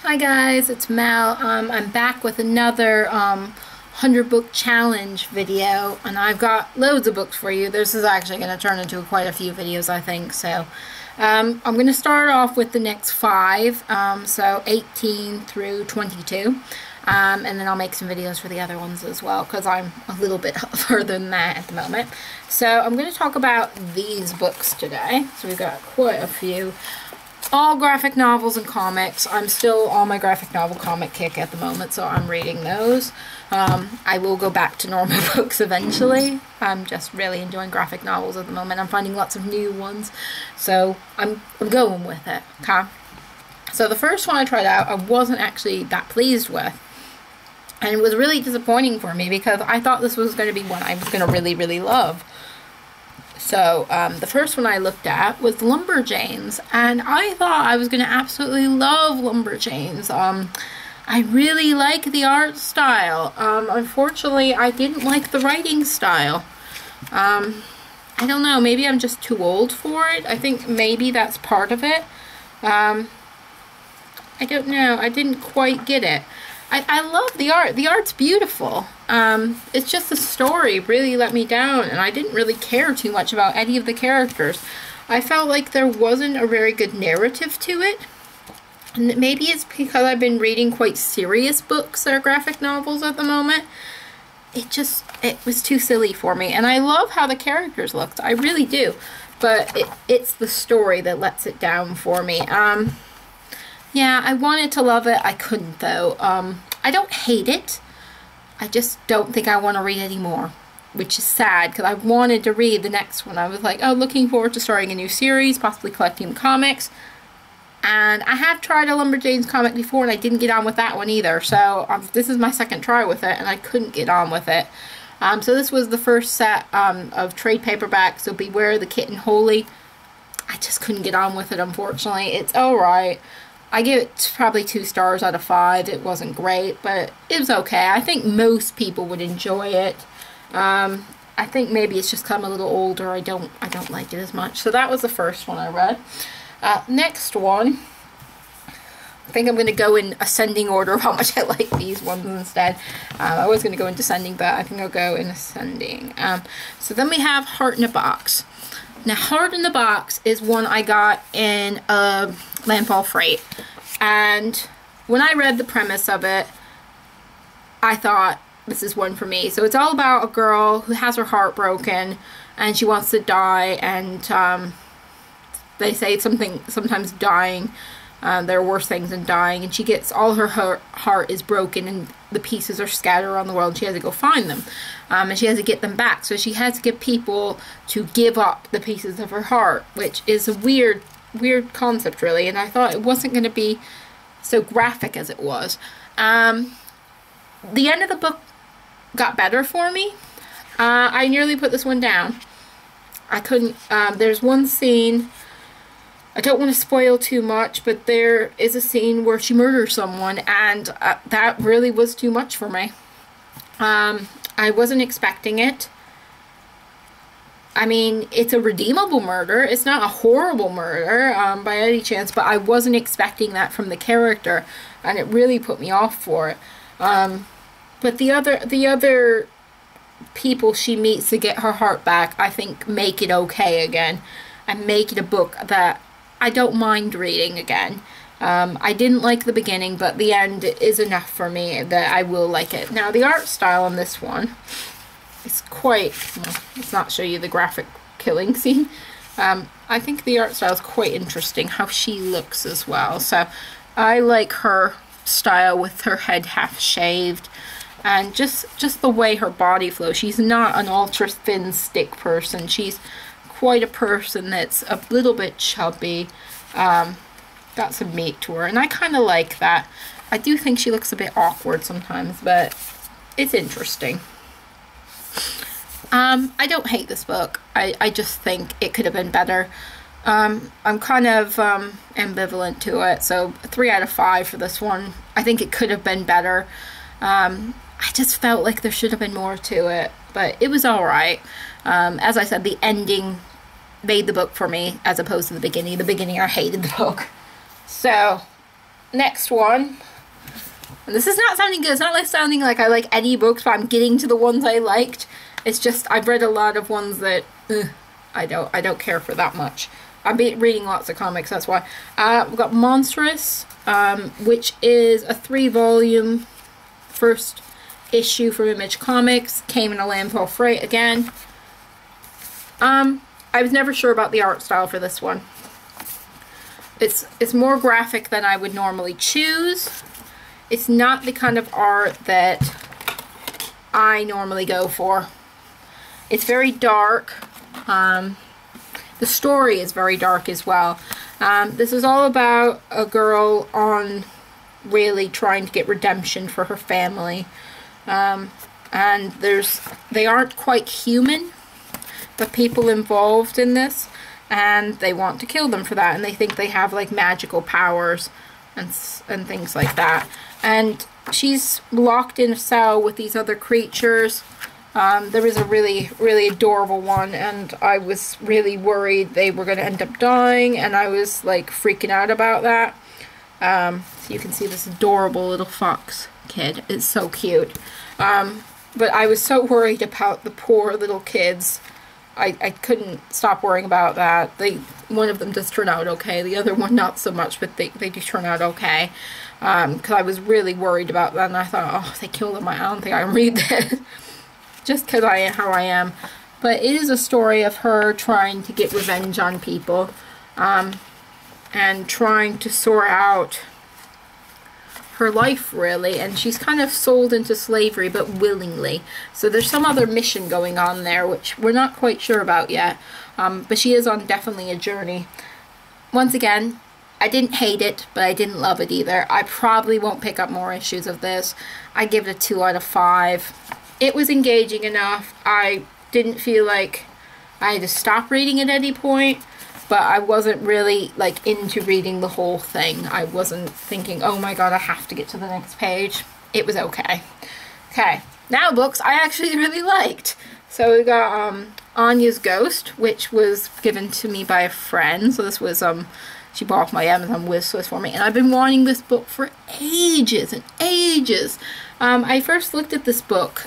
Hi guys, it's Mel. I'm back with another 100 book challenge video, and I've got loads of books for you. This is actually going to turn into quite a few videos, I think. So I'm going to start off with the next 5, so 18 through 22, and then I'll make some videos for the other ones as well, because I'm a little bit further than that at the moment. So I'm going to talk about these books today. So we've got quite a few. All graphic novels and comics. I'm still on my graphic novel comic kick at the moment, so I'm reading those. I will go back to normal books eventually. I'm just really enjoying graphic novels at the moment. I'm finding lots of new ones, so I'm going with it. Okay. So the first one I tried out, I wasn't actually that pleased with, and it was really disappointing for me because I thought this was going to be one I was going to really love. So, the first one I looked at was Lumberjanes, and I thought I was going to absolutely love Lumberjanes. I really like the art style. Unfortunately, I didn't like the writing style. I don't know, maybe I'm just too old for it. I think maybe that's part of it. I don't know, I didn't quite get it. I love the art. The art's beautiful. It's just the story really let me down, and I didn't really care too much about any of the characters. I felt like there wasn't a very good narrative to it. And maybe it's because I've been reading quite serious books that are graphic novels at the moment. It was too silly for me. And I love how the characters looked. I really do. But it's the story that lets it down for me. Yeah, I wanted to love it. I couldn't, though. I don't hate it. I just don't think I want to read anymore, which is sad, because I wanted to read the next one. I was like, oh, looking forward to starting a new series, possibly collecting comics. And I have tried a Lumberjanes comic before, and I didn't get on with that one either. So this is my second try with it, and I couldn't get on with it. So this was the first set of trade paperbacks, so Beware the Kitten Holy. I just couldn't get on with it, unfortunately. It's alright. I give it probably 2 stars out of 5. It wasn't great, but it was okay. I think most people would enjoy it. I think maybe it's just because I'm a little older. I don't like it as much. So that was the first one I read. Next one, I think I'm going to go in ascending order of how much I like these ones instead. I was going to go in descending, but I think I'll go in ascending. So then we have Heart in a Box. Now, Heart in the Box is one I got in a Landfall Freight, and when I read the premise of it, I thought, this is one for me. So it's all about a girl who has her heart broken, and she wants to die, and they say sometimes dying, there are worse things than dying, and she gets, all her heart is broken, and the pieces are scattered around the world, and she has to go find them. And she has to get them back, so she has to get people to give up the pieces of her heart, which is a weird concept, really, and I thought it wasn't going to be so graphic as it was. The end of the book got better for me. I nearly put this one down. I couldn't, there's one scene, I don't want to spoil too much, but there is a scene where she murders someone, and that really was too much for me. I wasn't expecting it. I mean, it's a redeemable murder. It's not a horrible murder by any chance, but I wasn't expecting that from the character, and it really put me off for it. But the other people she meets to get her heart back, I think, make it okay again, and make it a book that I don't mind reading again. I didn't like the beginning, but the end is enough for me that I will like it. Now, the art style on this one is quite, well, let's not show you the graphic killing scene. I think the art style is quite interesting, how she looks as well. So I like her style with her head half shaved, and just the way her body flows. She's not an ultra thin stick person. She's quite a person that's a little bit chubby, got some meat to her, and I kind of like that. I do think she looks a bit awkward sometimes, but it's interesting. I don't hate this book. I just think it could have been better. I'm kind of ambivalent to it, so 3 out of 5 for this one. I think it could have been better. I just felt like there should have been more to it, but it was alright. As I said, the ending made the book for me as opposed to the beginning. The beginning, I hated the book. So, next one. And this is not sounding good. It's not like sounding like I like any books, but I'm getting to the ones I liked. It's just I've read a lot of ones that I don't care for that much. I've been reading lots of comics, that's why. We've got Monstrous, which is a 3-volume first issue from Image Comics. Came in a landfill freight again. I was never sure about the art style for this one. It's more graphic than I would normally choose. It's not the kind of art that I normally go for. It's very dark. The story is very dark as well. This is all about a girl on really trying to get redemption for her family. And they aren't quite human, the people involved in this, and they want to kill them for that, and they think they have like magical powers and things like that. And she's locked in a cell with these other creatures. There was a really, really adorable one, and I was really worried they were going to end up dying, and I was like freaking out about that. So you can see this adorable little fox kid. It's so cute. But I was so worried about the poor little kids. I couldn't stop worrying about that. One of them does turn out okay. The other one not so much, but they do turn out okay. Because I was really worried about that, and I thought, oh, if they kill them, I don't think I can read this. Just because I am how I am. But it is a story of her trying to get revenge on people. And trying to sort out her life, really. And she's kind of sold into slavery, but willingly. So there's some other mission going on there, which we're not quite sure about yet. But she is on definitely a journey. Once again, I didn't hate it, but I didn't love it either. I probably won't pick up more issues of this. I give it a 2 out of 5. It was engaging enough. I didn't feel like I had to stop reading at any point, but I wasn't really like into reading the whole thing. I wasn't thinking, oh my god, I have to get to the next page. It was okay. Okay, now books I actually really liked. So we got Anya's Ghost, which was given to me by a friend. So this was she bought my Amazon wishlist for me, and I've been wanting this book for ages and ages. I first looked at this book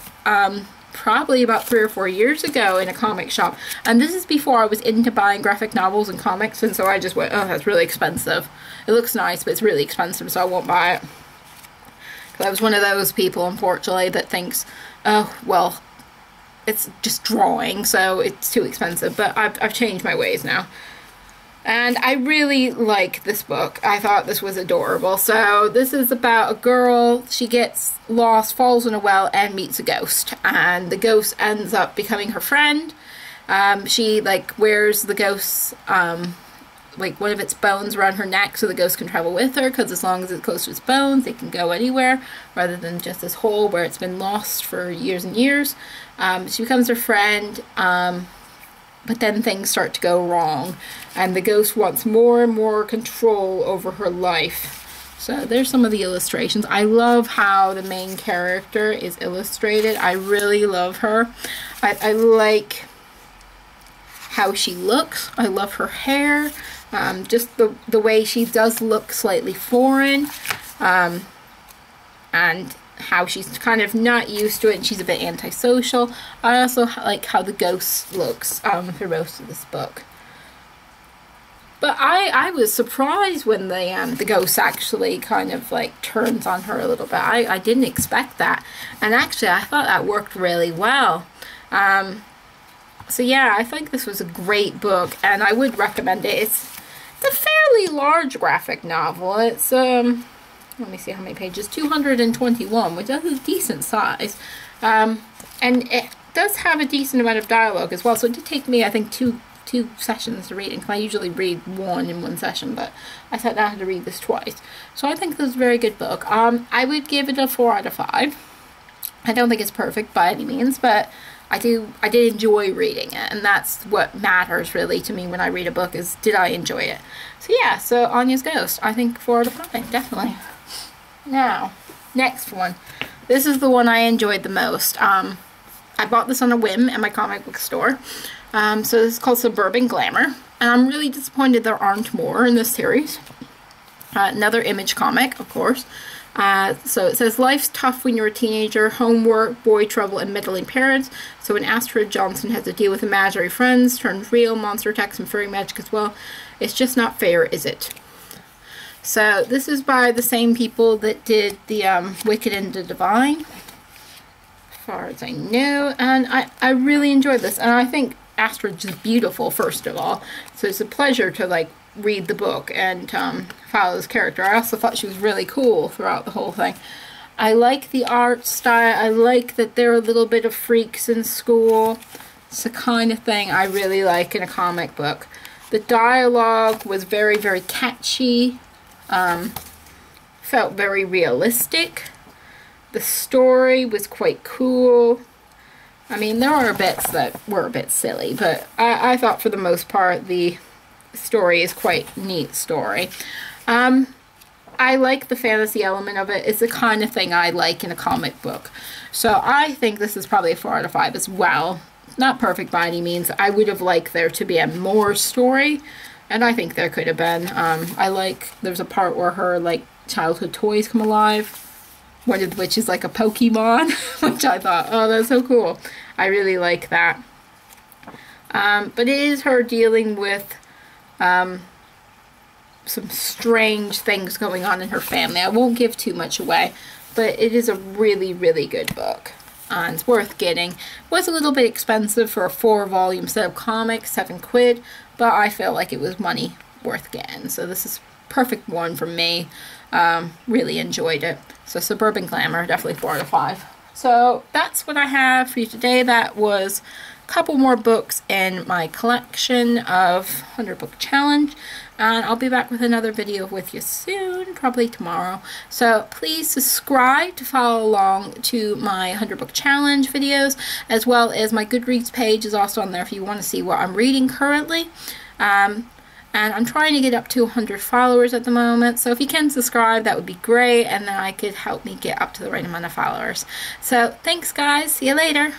probably about 3 or 4 years ago in a comic shop, and this is before I was into buying graphic novels and comics, and so I just went, oh, that's really expensive. It looks nice, but it's really expensive, so I won't buy it. Because I was one of those people, unfortunately, that thinks, oh, well, it's just drawing, so it's too expensive, but I've changed my ways now. And I really like this book. I thought this was adorable. So this is about a girl. She gets lost, falls in a well, and meets a ghost. And the ghost ends up becoming her friend. She like wears the ghost's like one of its bones around her neck, so the ghost can travel with her. Because as long as it's close to its bones, it can go anywhere, rather than just this hole where it's been lost for years and years. She becomes her friend. But then things start to go wrong, and the ghost wants more and more control over her life. So there's some of the illustrations. I love how the main character is illustrated. I really love her. I like how she looks. I love her hair. Just the way she does look slightly foreign. And how she's kind of not used to it, and she's a bit antisocial. I also like how the ghost looks through most of this book. But I was surprised when the ghost actually kind of like turns on her a little bit. I didn't expect that, and actually I thought that worked really well. So yeah, I think this was a great book, and I would recommend it. It's a fairly large graphic novel. It's let me see how many pages. 221, which is a decent size. And it does have a decent amount of dialogue as well. So it did take me, I think, two sessions to read. And I usually read one in one session, but I sat down to read this twice. So I think this is a very good book. I would give it a 4 out of 5. I don't think it's perfect by any means, but I did enjoy reading it, and that's what matters really to me when I read a book, is did I enjoy it. So yeah, so Anya's Ghost, I think 4 out of 5, definitely. Now, next one. This is the one I enjoyed the most. I bought this on a whim at my comic book store. So this is called Suburban Glamour, and I'm really disappointed there aren't more in this series. Another Image comic, of course. So it says, life's tough when you're a teenager, homework, boy trouble, and meddling parents. So when Astrid Johnson has to deal with imaginary friends, turned real, monster attacks, and fairy magic as well, it's just not fair, is it? So this is by the same people that did the Wicked and the Divine, as far as I know. And I really enjoyed this, and I think Astrid's just beautiful, first of all. So it's a pleasure to, like, read the book and follow this character. I also thought she was really cool throughout the whole thing. I like the art style. I like that they're a little bit of freaks in school. It's the kind of thing I really like in a comic book. The dialogue was very, very catchy. Felt very realistic. The story was quite cool. I mean, there are bits that were a bit silly, but I thought for the most part the story is quite neat story. I like the fantasy element of it. It's the kind of thing I like in a comic book. So I think this is probably a 4 out of 5 as well. Not perfect by any means. I would have liked there to be a more story, and I think there could have been. I like, there's a part where her, like, childhood toys come alive, one of which is like a Pokemon, which I thought, oh, that's so cool. I really like that. But it is her dealing with some strange things going on in her family. I won't give too much away, but it is a really, really good book. And it's worth getting. It was a little bit expensive for a 4-volume set of comics, £7, but I felt like it was money worth getting. So this is a perfect one for me. Really enjoyed it. So Suburban Glamour, definitely 4 out of 5. So that's what I have for you today. That was couple more books in my collection of 100 book challenge, and I'll be back with another video with you soon, probably tomorrow. So please subscribe to follow along to my 100 book challenge videos, as well as my Goodreads page is also on there if you want to see what I'm reading currently. And I'm trying to get up to 100 followers at the moment, so if you can subscribe, that would be great, and then I could help me get up to the right amount of followers. So thanks guys, see you later.